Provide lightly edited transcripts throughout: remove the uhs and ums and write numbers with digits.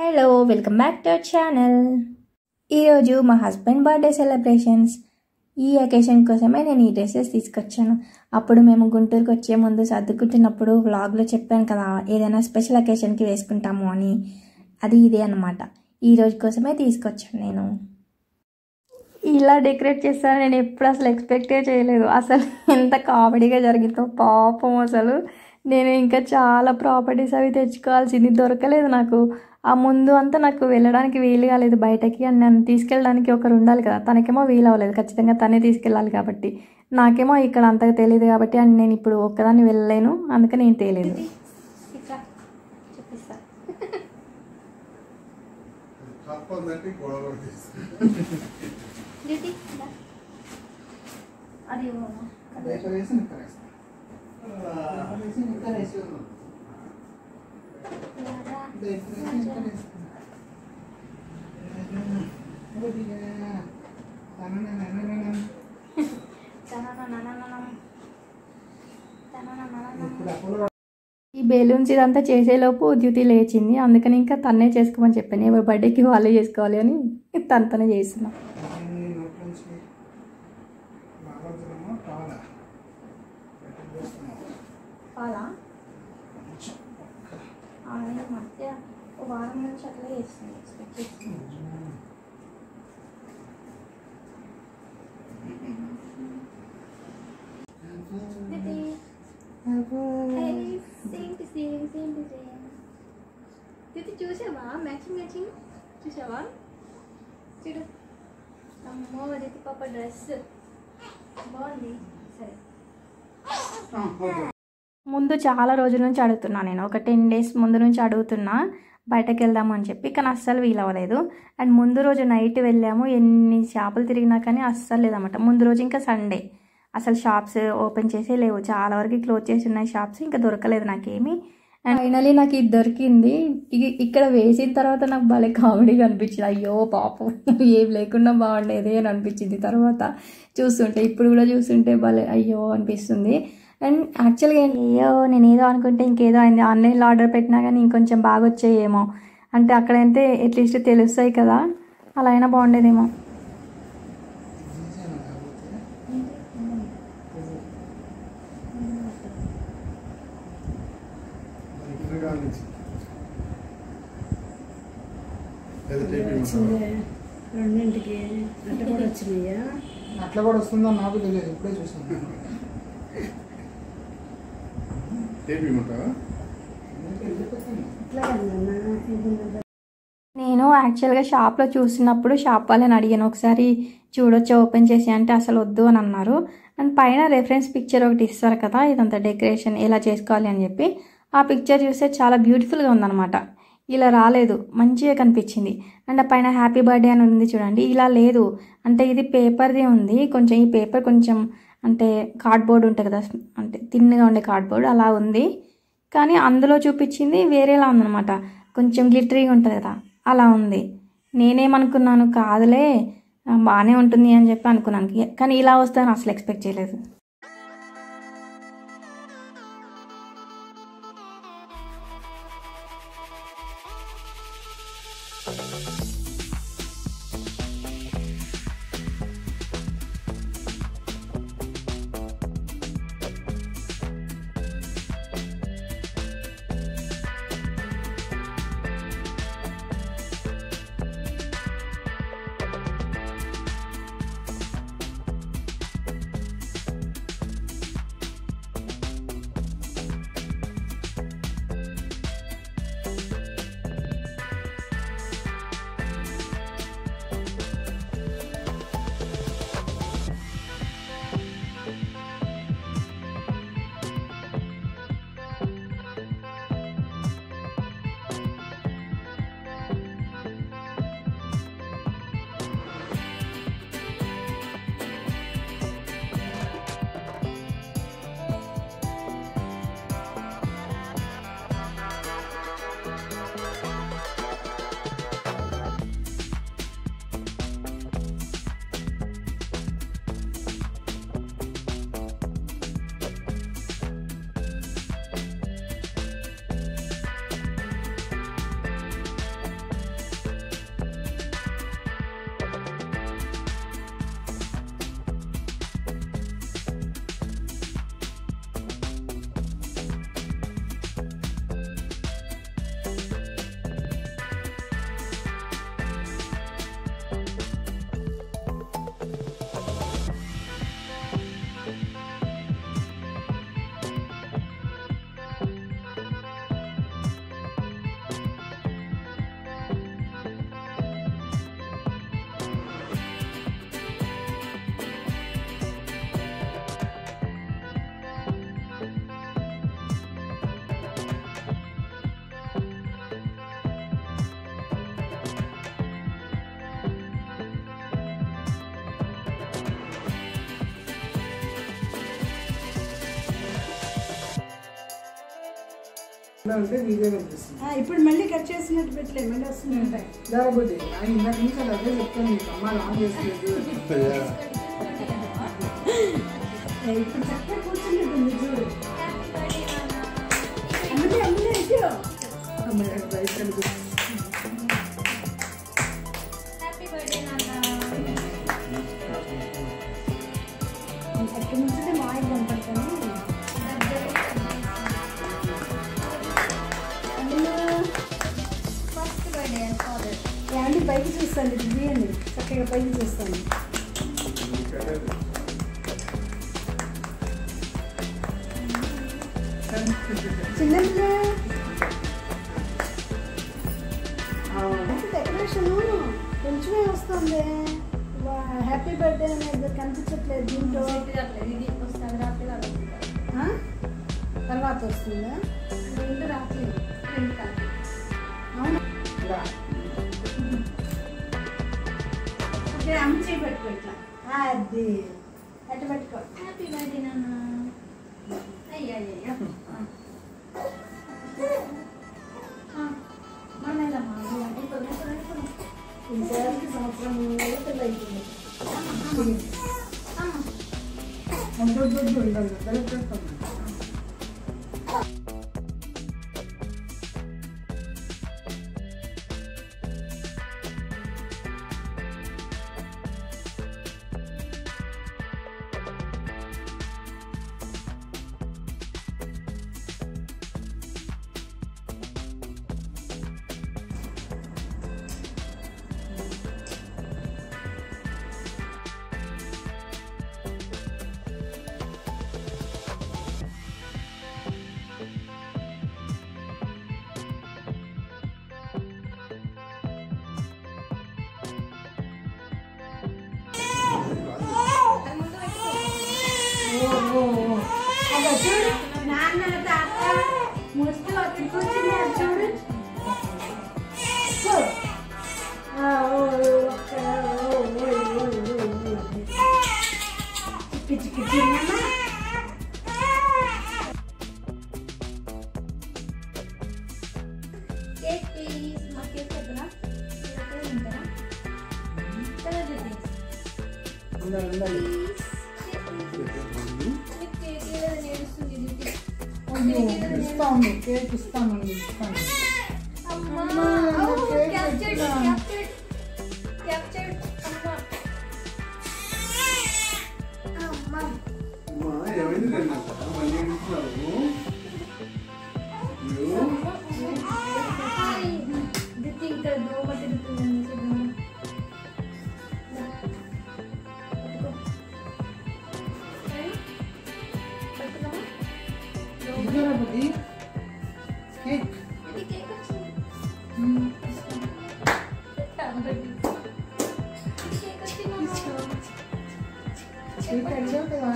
Hello welcome back to our channel. ఈరోజు మా husband birthday celebrations. ఈ అకేషన్ కోసమే నేను ఈ డ్రెస్సెస్ తీసుకొచ్చాను. అప్పుడు మేము గుంటూరుకి వచ్చే ముందు సర్దుకుంటున్నప్పుడు వ్లాగ్లో చెప్పాను కదా, ఏదైనా స్పెషల్ అకేషన్కి వేసుకుంటాము అని. అది ఇదే అనమాట. ఈ రోజు కోసమే తీసుకొచ్చాను. నేను ఇలా డెకరేట్ చేస్తాను నేను ఎప్పుడు అసలు ఎక్స్పెక్టే చేయలేదు. అసలు ఎంత కామెడీగా జరిగిందో పాపం. అసలు నేను ఇంకా చాలా ప్రాపర్టీస్ అవి తెచ్చుకోవాల్సింది దొరకలేదు నాకు. ఆ ముందు అంతా నాకు వెళ్ళడానికి వీలు కాలేదు బయటకి. అని నన్ను తీసుకెళ్ళడానికి ఒకరు ఉండాలి కదా, తనకేమో వీలు అవ్వలేదు. ఖచ్చితంగా తనే తీసుకెళ్ళాలి కాబట్టి. నాకేమో ఇక్కడ అంతగా తెలియదు కాబట్టి అని నేను ఇప్పుడు ఒక్కదాన్ని వెళ్ళలేను, అందుకని నేను తెలియదు. ఈ బెలూన్స్ ఇదంతా చేసేలోపు ద్యుతి లేచింది. అందుకని ఇంకా తన్నే చేసుకోమని చెప్పాను. ఎవరి బర్త్డేకి వాళ్ళే చేసుకోవాలి అని తనతోనే చేస్తున్నాం. మధ్య వారం నుంచి అట్లా చేస్తుంది. చూసావా మ్యాచింగ్ చూసావా? చూడు అమ్మో దితి పాప డ్రెస్ బాగుంది. సరే, ముందు చాలా రోజుల నుంచి అడుగుతున్నా నేను. ఒక 10 days ముందు నుంచి అడుగుతున్నా బయటకు వెళ్దాము అని చెప్పి, కానీ అస్సలు వీలవ్వలేదు. అండ్ ముందు రోజు నైట్ వెళ్ళాము. ఎన్ని షాపులు తిరిగినా కానీ అస్సలు లేదన్నమాట. ముందు రోజు ఇంకా సండే, అసలు షాప్స్ ఓపెన్ చేసే లేవు. చాలా వరకు క్లోజ్ చేసి ఉన్నాయి షాప్స్. ఇంకా దొరకలేదు నాకేమి. అండ్ ఫైనలీ నాకు ఇది దొరికింది. ఇక్కడ వేసిన తర్వాత నాకు భలే కామెడీగా అనిపించింది. అయ్యో పాపం ఏం లేకుండా బాగుండేది అని అనిపించింది తర్వాత చూస్తుంటే. ఇప్పుడు కూడా చూస్తుంటే భలే అయ్యో అనిపిస్తుంది. అండ్ యాక్చువల్గా అయ్యో నేను ఏదో అనుకుంటే ఇంకేదో అయింది. ఆన్లైన్లో ఆర్డర్ పెట్టినా కానీ ఇంకొంచెం బాగా వచ్చాయేమో. అంటే అక్కడైతే అట్లీస్ట్ తెలుస్తాయి కదా, అలా అయినా బాగుండేదేమో. రెండింటికి అట్లా కూడా వచ్చినాయా? అట్లా కూడా వస్తుందో నాకు తెలియదు, ఇప్పుడే చూసాను. నేను యాక్చువల్గా షాప్లో చూసినప్పుడు షాప్ వాళ్ళని అడిగాను, ఒకసారి చూడొచ్చా ఓపెన్ చేసి అంటే అసలు వద్దు అని అన్నారు. అండ్ పైన రెఫరెన్స్ పిక్చర్ ఒకటి ఇస్తారు కదా, ఇదంతా డెకరేషన్ ఎలా చేసుకోవాలి అని చెప్పి. ఆ పిక్చర్ చూస్తే చాలా బ్యూటిఫుల్గా ఉందన్నమాట. ఇలా రాలేదు, మంచిగా కనిపించింది. అండ్ పైన హ్యాపీ బర్త్డే అని ఉంది చూడండి, ఇలా లేదు. అంటే ఇది పేపర్ది ఉంది. కొంచెం ఈ పేపర్ కొంచెం అంటే కార్డ్బోర్డ్ ఉంటుంది కదా, అంటే తిన్నగా ఉండే కార్డ్బోర్డ్ అలా ఉంది. కానీ అందులో చూపించింది వేరేలా ఉందన్నమాట. కొంచెం గ్లిటరీగా ఉంటుంది కదా, అలా ఉంది. నేనేమనుకున్నాను, కాదులే బాగానే ఉంటుంది అని చెప్పి అనుకున్నాను. కానీ ఇలా వస్తుందని అసలు ఎక్స్పెక్ట్ చేయలేదు. అంటే నీదే కనిపిస్తుంది. ఇప్పుడు మళ్ళీ కట్ చేసినట్టు పెట్టలే, మళ్ళీ వస్తుందంటాయి. లేకపోతే ఆయన ఇందాక నుంచి అది అదే చెప్తాను నీకు, అమ్మ ఆన్ చేసలేదు. ఇప్పుడు చక్కగా కూర్చున్నట్టుంది చూడు. అమ్మలే అమ్మలే ఇటు. రైట్ కనిపిస్తుంది. అక్కడి నుంచి మా ఆయన కనపడతాను. ఏమండి పైకి చూస్తాను, ఇది తీయండి, చక్కగా పైకి చూస్తాను. చిన్నపిల్ల డెకరేషన్ కొంచెమే వస్తుంది. హ్యాపీ బర్త్డే అనేది కనిపించట్లేదు దీంట్లో. తర్వాత వస్తుందా? అవునా? అమ్మ చేయి పెట్టుకో ఇట్లా. అది అట్లా పెట్టుకో. హ్యాపీ బర్త్డే నాన్న. అయ్యా సంవత్సరం పిల్ల అయిపోయింది. అదే చూడు, నాన్న తాత ముస్తు అక్కడ కూర్చున్నారు చూడు. చిక్కి చిక్కి చిన్నమ్మ. Cake please. మా కేక్ కదా ఉంటారా? ఇస్తాను, కేక్ ఇస్తానండి, ఇస్తాను. కేక్ అడిగావు కదా.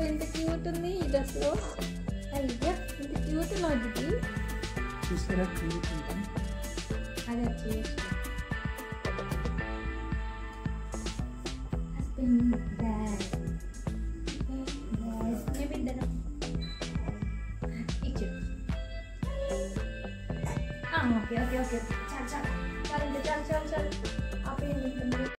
ఎంత క్యూట్ ఉంది ఈ డ్రెస్లో. అయ్యా ఎంత క్యూట్ ఉన్నది చూసారా, క్యూట్ ఉంటుంది. అది వచ్చి హస్బెండ్ డాడ్ మేమిద్దరం ఇచ్చు. ఓకే ఓకే ఓకే చాలు చాలు చాలు చాలు చాలు చాలు